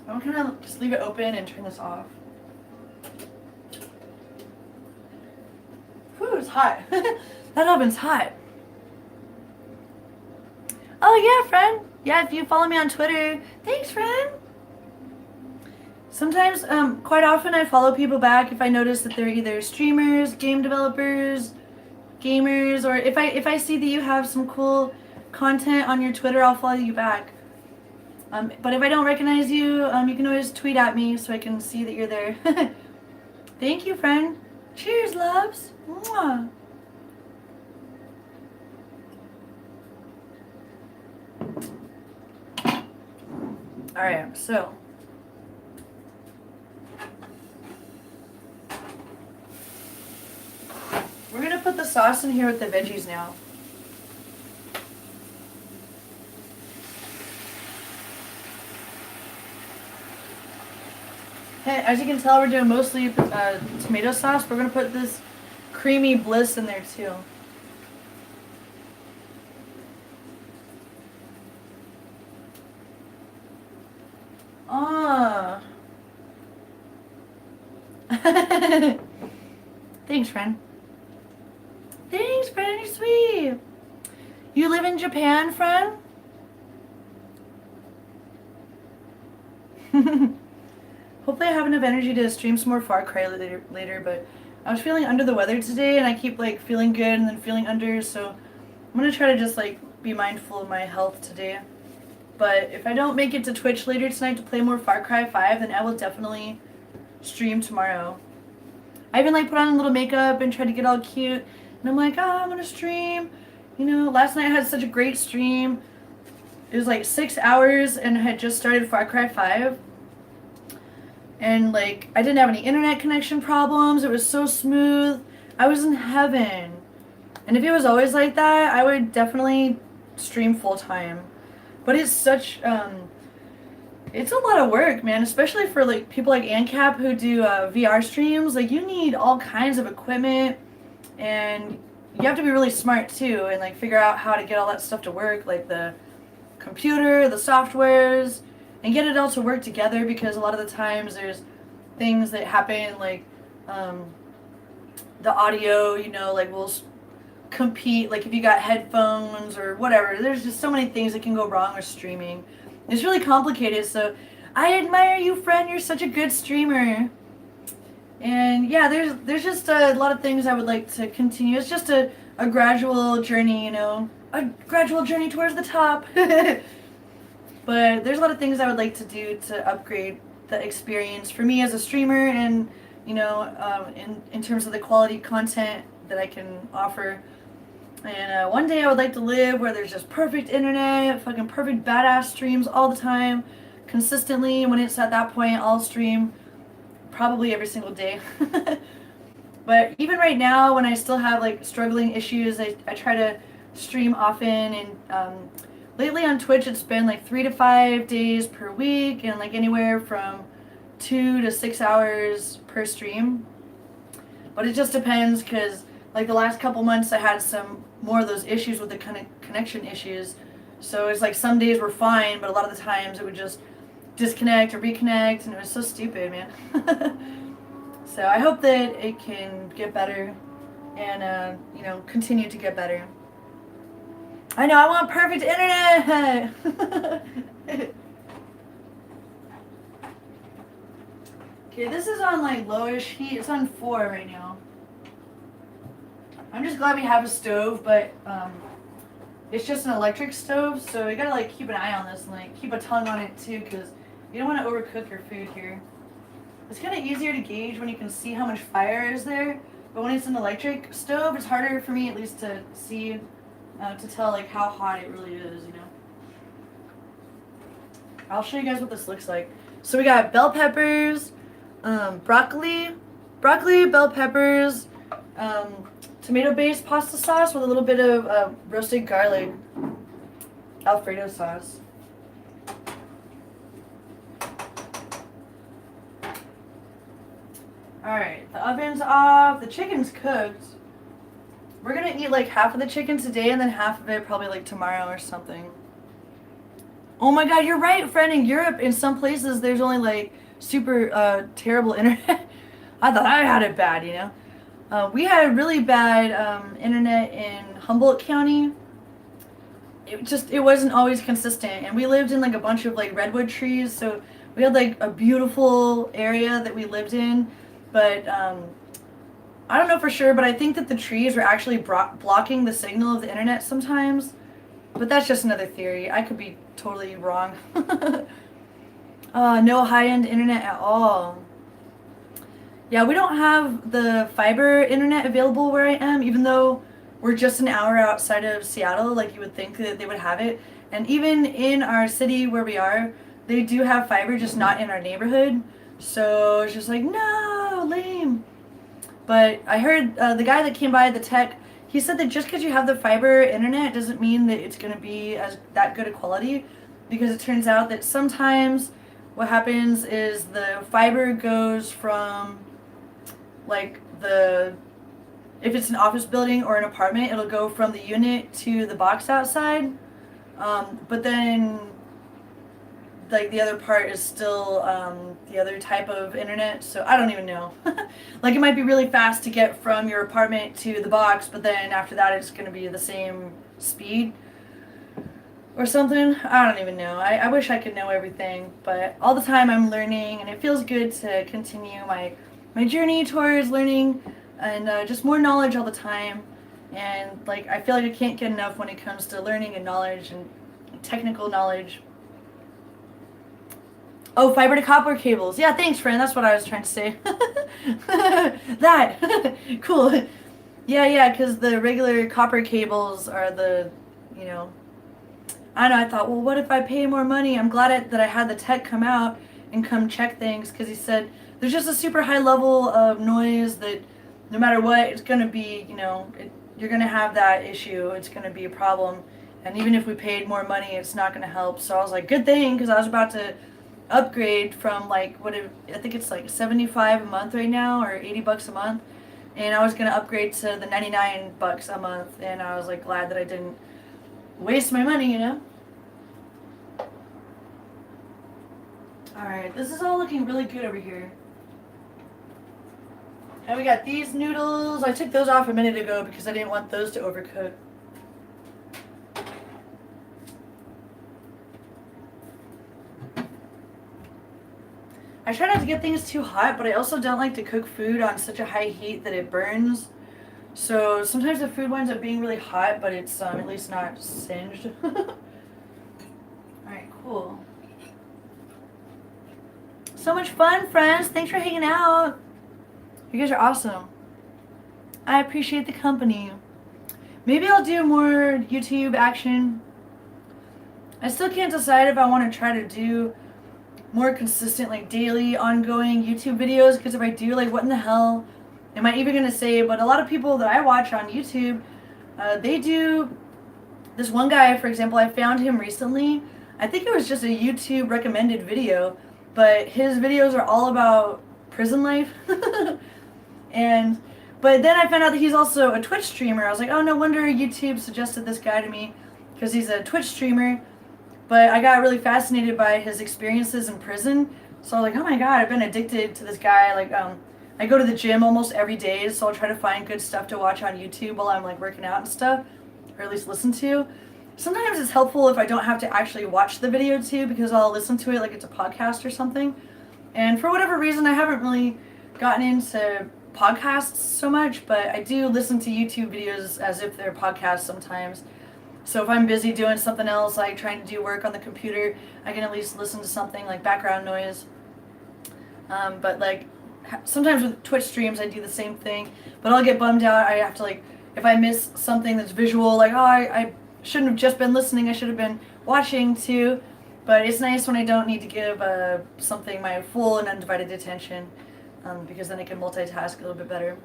I'm gonna just leave it open and turn this off. Whew, it's hot. That oven's hot. Oh yeah, friend. Yeah, if you follow me on Twitter. Thanks, friend. Sometimes, quite often I follow people back if I notice that they're either streamers, game developers, gamers, or if I see that you have some cool content on your Twitter, I'll follow you back. But if I don't recognize you, you can always tweet at me so I can see that you're there. Thank you, friend. Cheers, loves. Mwah. Alright, so we're gonna put the sauce in here with the veggies now. Hey, as you can tell, we're doing mostly tomato sauce. We're gonna put this creamy bliss in there too. Ah. Thanks, friend. Thanks, friend. You're sweet. You live in Japan, friend? Hopefully I have enough energy to stream some more Far Cry later, but I was feeling under the weather today and I keep like feeling good and then feeling under, so I'm gonna try to just like be mindful of my health today. But if I don't make it to Twitch later tonight to play more Far Cry 5, then I will definitely stream tomorrow. I even like put on a little makeup and try to get all cute, and I'm like, oh, I'm gonna stream. You know, last night I had such a great stream. It was like 6 hours and I had just started Far Cry 5. And like, I didn't have any internet connection problems. It was so smooth. I was in heaven. And if it was always like that, I would definitely stream full time. But it's such, it's a lot of work, man, especially for like people like ANCAP who do VR streams. Like, you need all kinds of equipment and you have to be really smart too and like figure out how to get all that stuff to work, like the computer, the softwares, and get it all to work together, because a lot of the times there's things that happen like the audio, you know, like will compete, like if you got headphones or whatever. There's just so many things that can go wrong with streaming. It's really complicated, so I admire you, friend. You're such a good streamer. And yeah, there's just a lot of things I would like to continue. It's just a gradual journey, you know, a gradual journey towards the top. But there's a lot of things I would like to do to upgrade the experience for me as a streamer, and you know, in terms of the quality content that I can offer. And one day I would like to live where there's just perfect internet, fucking perfect badass streams all the time, consistently. When it's at that point, I'll stream probably every single day. But even right now, when I still have like struggling issues, I try to stream often. And lately on Twitch, it's been like 3 to 5 days per week, and like anywhere from 2 to 6 hours per stream. But it just depends, because like the last couple months I had some more of those issues with the connection issues. So it's like some days were fine, but a lot of the times it would just disconnect or reconnect, and it was so stupid, man. So I hope that it can get better and, you know, continue to get better. I know, I want perfect internet! Okay, this is on like lowish heat. It's on 4 right now. I'm just glad we have a stove, but it's just an electric stove, so you gotta like keep an eye on this and like keep a tongue on it too, because you don't want to overcook your food here. It's kind of easier to gauge when you can see how much fire is there, but when it's an electric stove, it's harder for me at least to see, to tell like how hot it really is, you know. I'll show you guys what this looks like. So we got bell peppers, broccoli, bell peppers, tomato-based pasta sauce with a little bit of roasted garlic, Alfredo sauce. Alright, the oven's off, the chicken's cooked. We're gonna eat like half of the chicken today and then half of it probably like tomorrow or something. Oh my god, you're right, friend. In Europe, in some places, there's only like super terrible internet. I thought I had it bad, you know. We had really bad internet in Humboldt County. It wasn't always consistent, and we lived in like a bunch of like redwood trees, so we had like a beautiful area that we lived in. But I don't know for sure, but I think that the trees were actually blocking the signal of the internet sometimes. But that's just another theory. I could be totally wrong. No high-end internet at all. Yeah, we don't have the fiber internet available where I am, even though we're just an hour outside of Seattle. Like, you would think that they would have it. And even in our city where we are, they do have fiber, just not in our neighborhood. So it's just like, no, lame. But I heard the guy that came by, the tech, he said that just because you have the fiber internet doesn't mean that it's going to be that good a quality, because it turns out that sometimes what happens is the fiber goes from like if it's an office building or an apartment, it'll go from the unit to the box outside, but then like the other part is still the other type of internet, so I don't even know. Like, it might be really fast to get from your apartment to the box, but then after that it's going to be the same speed. or something. I don't even know. I wish I could know everything, but all the time I'm learning, and it feels good to continue my journey towards learning and just more knowledge all the time. And like I feel like I can't get enough when it comes to learning and knowledge and technical knowledge. Oh, fiber to copper cables. Yeah, thanks, friend. That's what I was trying to say. That. Cool. Yeah, yeah, because the regular copper cables are the, you know, I know. I thought, well, what if I pay more money? I'm glad that I had the tech come out and come check things because he said there's just a super high level of noise that no matter what, it's going to be, you're going to have that issue. It's going to be a problem. And even if we paid more money, it's not going to help. So I was like, good thing, because I was about to upgrade from like, I think it's like 75 a month right now, or $80 a month. And I was going to upgrade to the $99 a month. And I was like, glad that I didn't waste my money. Alright, this is all looking really good over here. And we got these noodles. I took those off a minute ago because I didn't want those to overcook. I try not to get things too hot, but I also don't like to cook food on such a high heat that it burns. So sometimes the food winds up being really hot, but it's at least not singed. Alright, cool. So much fun, friends. Thanks for hanging out. You guys are awesome. I appreciate the company. Maybe I'll do more YouTube action. I still can't decide if I want to try to do more consistent, like daily, ongoing YouTube videos, because if I do, like, what in the hell am I even going to say? But a lot of people that I watch on YouTube, they do, this one guy, for example, I found him recently. I think it was just a YouTube recommended video, but his videos are all about prison life. But then I found out that he's also a Twitch streamer. I was like, oh, no wonder YouTube suggested this guy to me, because he's a Twitch streamer. But I got really fascinated by his experiences in prison. So I was like, oh my god, I've been addicted to this guy. Like, I go to the gym almost every day, so I'll try to find good stuff to watch on YouTube while I'm like working out and stuff, or at least listen to. Sometimes it's helpful if I don't have to actually watch the video too, because I'll listen to it like it's a podcast or something. And for whatever reason, I haven't really gotten into podcasts so much, but I do listen to YouTube videos as if they're podcasts sometimes. So if I'm busy doing something else, like trying to do work on the computer, I can at least listen to something like background noise. But like sometimes with Twitch streams, I do the same thing, but I'll get bummed out. I have to, like, if I miss something that's visual, like, oh, I shouldn't have just been listening, I should have been watching too. But it's nice when I don't need to give something my full and undivided attention, because then I can multitask a little bit better.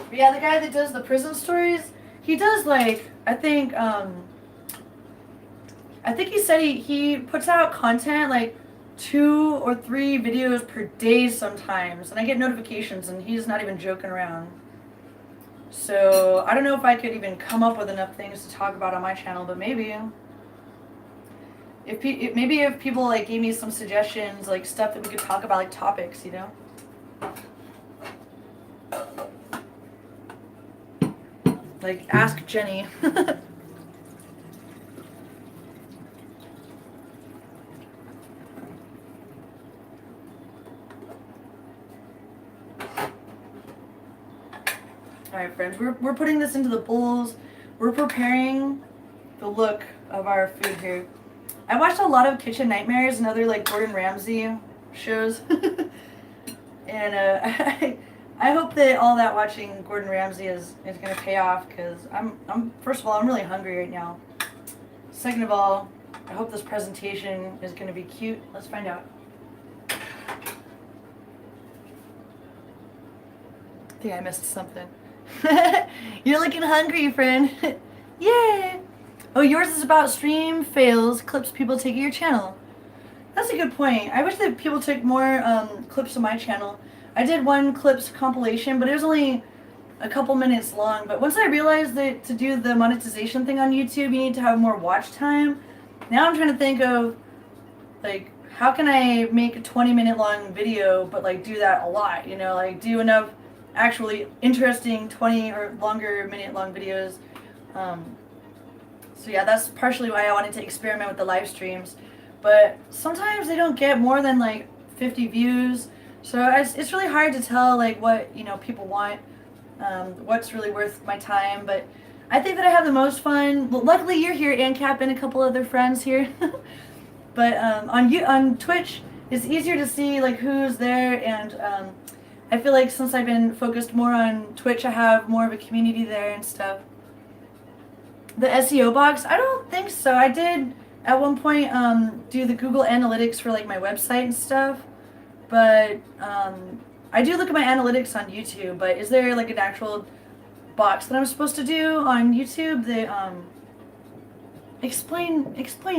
But yeah, the guy that does the prison stories, he does, like, I think he said he puts out content like 2 or 3 videos per day sometimes, and I get notifications, and he's not even joking around. So I don't know if I could even come up with enough things to talk about on my channel, but maybe if people like gave me some suggestions, like stuff that we could talk about, like topics, like ask Jenny. Alright, friends, we're putting this into the bowls. We're preparing the look of our food here. I watched a lot of Kitchen Nightmares and other like Gordon Ramsay shows. And I hope that all that watching Gordon Ramsay is going to pay off, because I'm first of all, I'm really hungry right now. Second of all, I hope this presentation is going to be cute. Let's find out. I think I missed something. You're looking hungry, friend. Yay! Oh, yours is about stream fails, clips people take at your channel. That's a good point. I wish that people took more clips of my channel. I did one clips compilation, but it was only a couple minutes long. But once I realized that to do the monetization thing on YouTube, you need to have more watch time. Now I'm trying to think of, like, how can I make a 20-minute long video, but like do that a lot, like do enough actually interesting 20 or longer minute long videos, So yeah, that's partially why I wanted to experiment with the live streams. But sometimes they don't get more than like 50 views. So it's really hard to tell like what, people want, what's really worth my time. But I think that I have the most fun. Well, luckily you're here, ANCAP, and a couple other friends here. But on Twitch, it's easier to see like who's there, and I feel like since I've been focused more on Twitch, I have more of a community there and stuff. The SEO box, I don't think so. I did at one point do the Google Analytics for like my website and stuff, but I do look at my analytics on YouTube. But is there like an actual box that I'm supposed to do on YouTube? That explain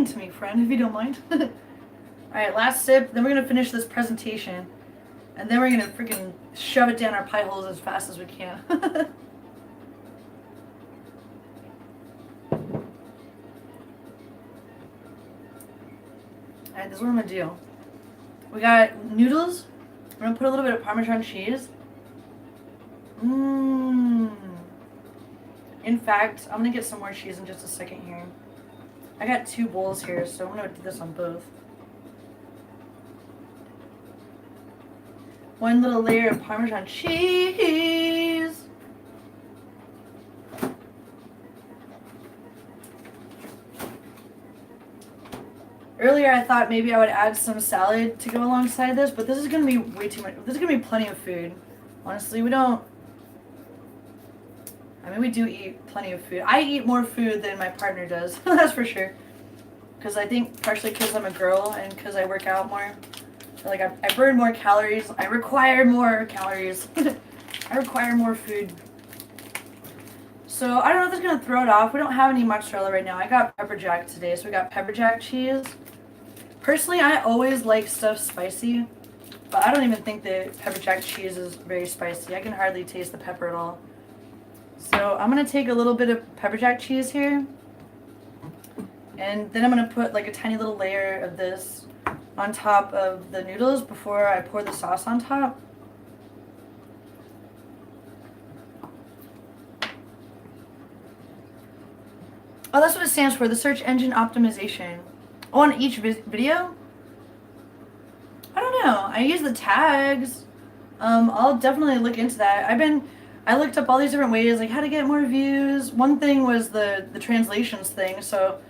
to me, friend, if you don't mind. All right, last sip. Then we're gonna finish this presentation, and then we're gonna freaking shove it down our pie holes as fast as we can. Alright, this is what I'm gonna do. We got noodles. I'm gonna put a little bit of Parmesan cheese. Mmm. In fact, I'm gonna get some more cheese in just a second here. I got 2 bowls here, so I'm gonna do this on both. 1 little layer of Parmesan cheese. Earlier I thought maybe I would add some salad to go alongside this, but this is going to be way too much. This is going to be plenty of food. Honestly, we do eat plenty of food. I eat more food than my partner does, that's for sure. Because I think partially because I'm a girl and because I work out more. Like I burn more calories. I require more calories. I require more food. So I don't know if it's going to throw it off. We don't have any mozzarella right now. I got pepper jack today, so we got pepper jack cheese. Personally, I always like stuff spicy, but I don't even think that pepper jack cheese is very spicy. I can hardly taste the pepper at all. So I'm going to take a little bit of pepper jack cheese here, and then I'm going to put like a tiny little layer of this on top of the noodles before I pour the sauce on top. Oh, that's what it stands for, the search engine optimization. Oh, on each video? I don't know. I use the tags. I'll definitely look into that. I looked up all these different ways, like how to get more views. One thing was the translations thing, so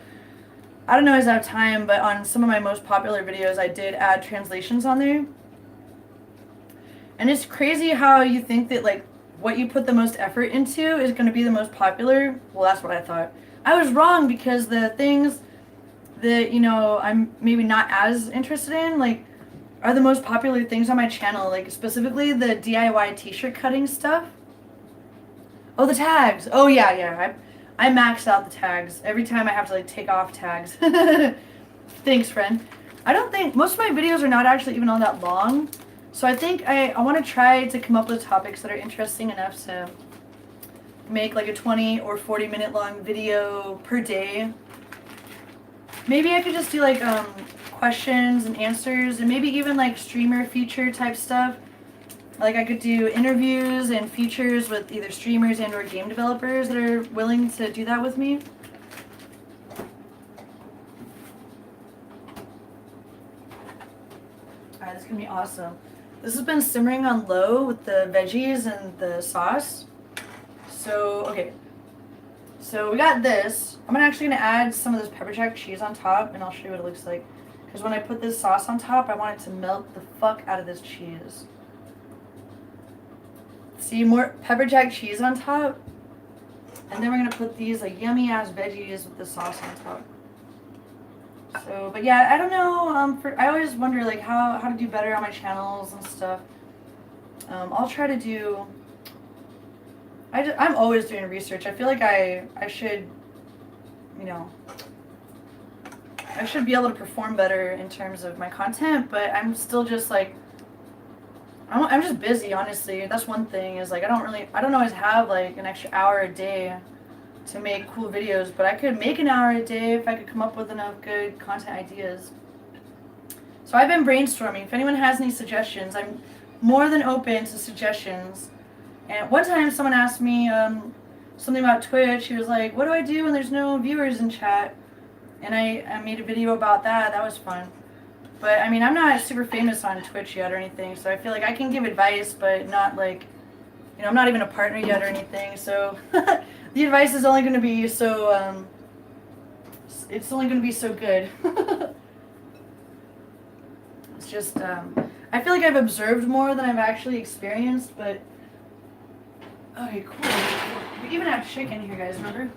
I don't know if I have time, but on some of my most popular videos, I did add translations on there. And it's crazy how you think that like what you put the most effort into is going to be the most popular. Well, that's what I thought. I was wrong, because the things that, I'm maybe not as interested in, like, are the most popular things on my channel, like, specifically the DIY t-shirt cutting stuff. Oh, the tags. Oh, yeah. I max out the tags. Every time I have to, like, take off tags. Thanks, friend. I don't think, most of my videos are not actually even all that long, so I think I want to try to come up with topics that are interesting enough to make like a 20 or 40 minute long video per day. Maybe I could just do like questions and answers, and maybe even like streamer feature type stuff. Like I could do interviews and features with either streamers and or game developers that are willing to do that with me. Alright, this is gonna be awesome. This has been simmering on low with the veggies and the sauce. So, okay, so we got this. I'm actually going to add some of this pepper jack cheese on top, and I'll show you what it looks like. Because when I put this sauce on top, I want it to melt the fuck out of this cheese. See, more pepper jack cheese on top. And then we're going to put these like yummy ass veggies with the sauce on top. So, but yeah, I don't know. I always wonder like how to do better on my channels and stuff. I'll try to do... I'm always doing research. I feel like I should, I should be able to perform better in terms of my content, but I'm still just like, I'm just busy, honestly. That's one thing, is like I don't always have like an extra hour a day to make cool videos, but I could make an hour a day if I could come up with enough good content ideas. So I've been brainstorming. If anyone has any suggestions, I'm more than open to suggestions. And one time someone asked me, something about Twitch. He was like, what do I do when there's no viewers in chat? And I made a video about that. That was fun. But I mean, I'm not super famous on Twitch yet or anything, so I feel like I can give advice, but not like, you know, I'm not even a partner yet or anything. So the advice is only going to be so, it's only going to be so good. It's just, I feel like I've observed more than I've actually experienced, but, okay, cool. We even have chicken here, guys, remember?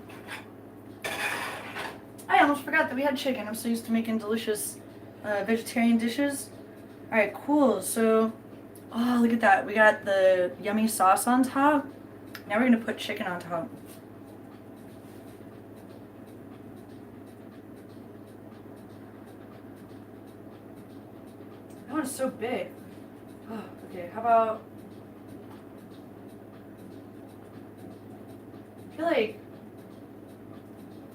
I almost forgot that we had chicken. I'm so used to making delicious vegetarian dishes. Alright, cool. So, oh, look at that. We got the yummy sauce on top. Now we're going to put chicken on top. That one's so big. Oh, okay, how about... I feel like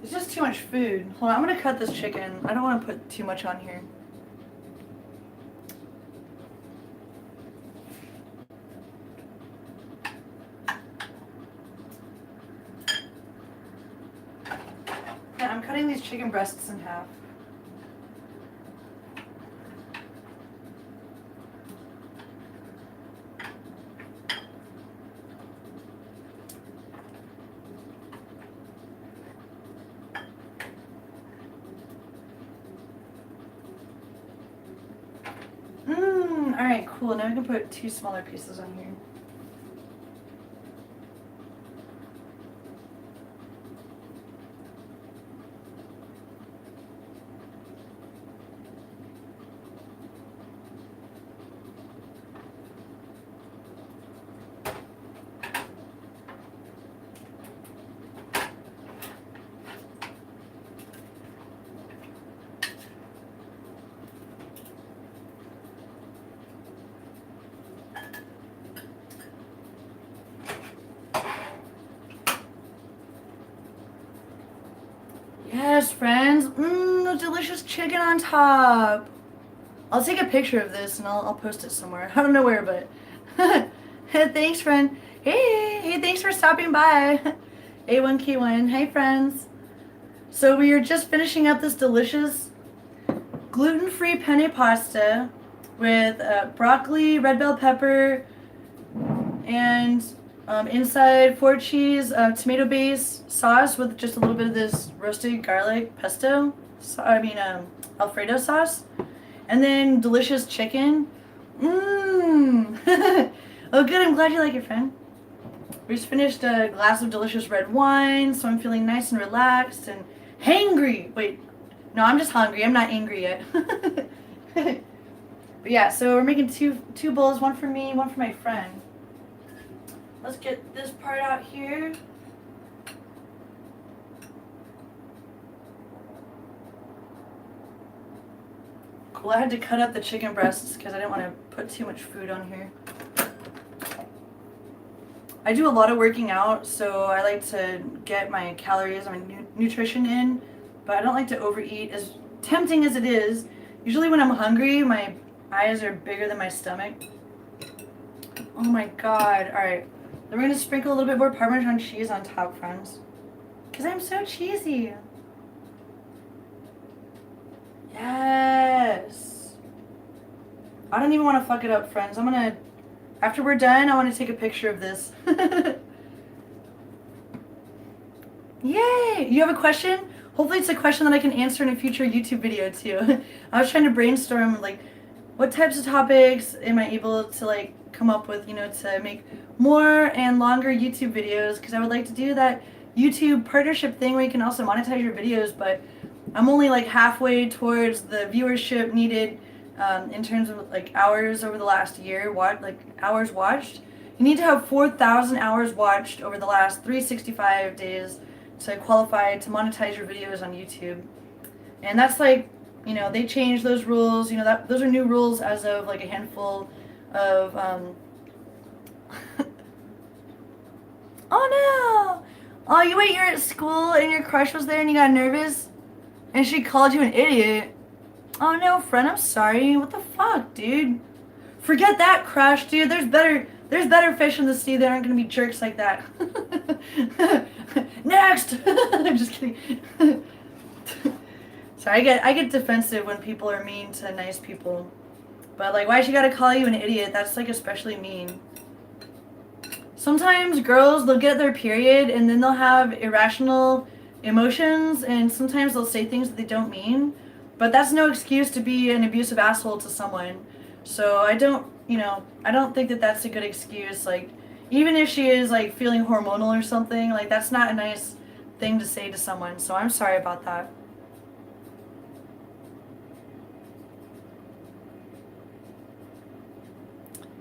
it's just too much food. Hold on, I'm going to cut this chicken. I don't want to put too much on here. Yeah, I'm cutting these chicken breasts in half. Alright, cool. Now we can put 2 smaller pieces on here. Yes, friends. The delicious chicken on top. I'll take a picture of this and I'll post it somewhere. I don't know where, but thanks, friend. Hey, thanks for stopping by. A1K1. Hey, friends. So we are just finishing up this delicious gluten-free penne pasta with broccoli, red bell pepper, and inside 4 cheese, tomato base sauce with just a little bit of this roasted garlic pesto. Alfredo sauce, and then delicious chicken. Oh, good. I'm glad you like it, friend. We just finished a glass of delicious red wine, so I'm feeling nice and relaxed and hangry. Wait, no, I'm just hungry. I'm not angry yet. But yeah, so we're making two bowls, one for me, one for my friend. Let's get this part out here. Cool, I had to cut up the chicken breasts because I didn't want to put too much food on here. I do a lot of working out, so I like to get my calories and my nutrition in, but I don't like to overeat. As tempting as it is, usually when I'm hungry, my eyes are bigger than my stomach. Oh my god. Alright, then we're going to sprinkle a little bit more Parmesan cheese on top, friends. Because I'm so cheesy. Yes. I don't even want to fuck it up, friends. I'm going to... After we're done, I want to take a picture of this. Yay! You have a question? Hopefully it's a question that I can answer in a future YouTube video too. I was trying to brainstorm like what types of topics am I able to like come up with, you know, to make more and longer YouTube videos, because I would like to do that YouTube partnership thing where you can also monetize your videos, but I'm only like halfway towards the viewership needed. In terms of like hours over the last year, hours watched. You need to have 4,000 hours watched over the last 365 days to qualify to monetize your videos on YouTube. And that's like, you know, they changed those rules. You know, those are new rules as of like a handful of Oh no! Oh, you're at school and your crush was there and you got nervous and she called you an idiot. Oh no, friend, I'm sorry. What the fuck, dude? Forget that, crush, dude. There's better fish in the sea that aren't gonna be jerks like that. next. I'm just kidding. Sorry, I get defensive when people are mean to nice people. But like, why she gotta call you an idiot? That's like especially mean. Sometimes girls, they'll get their period and then they'll have irrational emotions, and sometimes they'll say things that they don't mean. But that's no excuse to be an abusive asshole to someone. So I don't, I don't think that that's a good excuse. Like, even if she is like feeling hormonal or something, like that's not a nice thing to say to someone. So I'm sorry about that.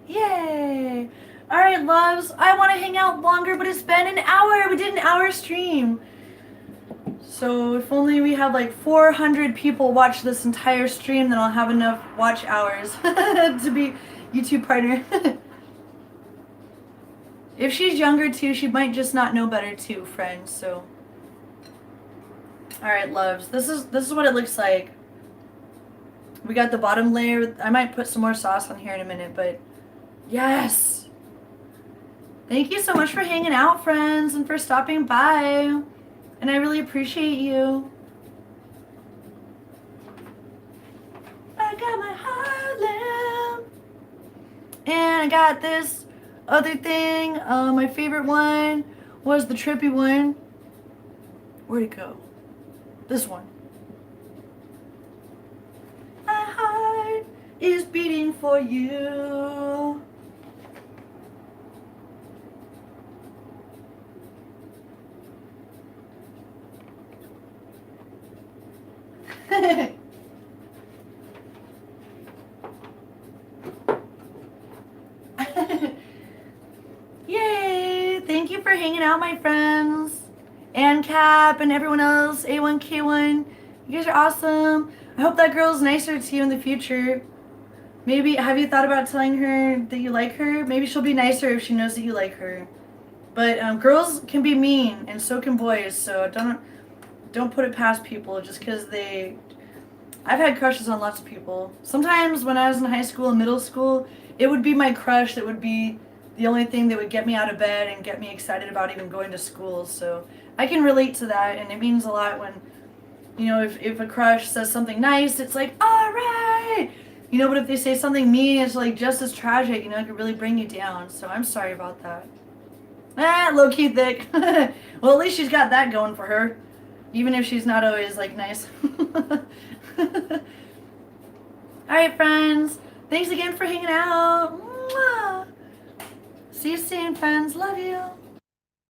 Yay! Alright, loves, I want to hang out longer, but it's been an hour. We did an hour stream. So if only we had like 400 people watch this entire stream, then I'll have enough watch hours to be YouTube partner. If she's younger too, she might just not know better too, friends. So, all right, loves. This is what it looks like. We got the bottom layer. I might put some more sauce on here in a minute, but yes. Thank you so much for hanging out, friends, and for stopping by. And I really appreciate you. I got my heart lamp. And I got this other thing. My favorite one was the trippy one. Where'd it go? This one. My heart is beating for you. Yay! Thank you for hanging out, my friends. And Cap and everyone else, A1K1. You guys are awesome. I hope that girl's nicer to you in the future. Maybe, have you thought about telling her that you like her? Maybe she'll be nicer if she knows that you like her. But girls can be mean, and so can boys. So don't put it past people just because they... I've had crushes on lots of people. Sometimes when I was in high school and middle school, it would be my crush that would be the only thing that would get me out of bed and get me excited about even going to school. So I can relate to that, and it means a lot when, if a crush says something nice, it's like, all right. But if they say something mean, it's like just as tragic, it could really bring you down. So I'm sorry about that. Low-key thick. Well, at least she's got that going for her. Even if she's not always, like, nice. Alright, friends. Thanks again for hanging out. Mwah. See you soon, friends. Love you.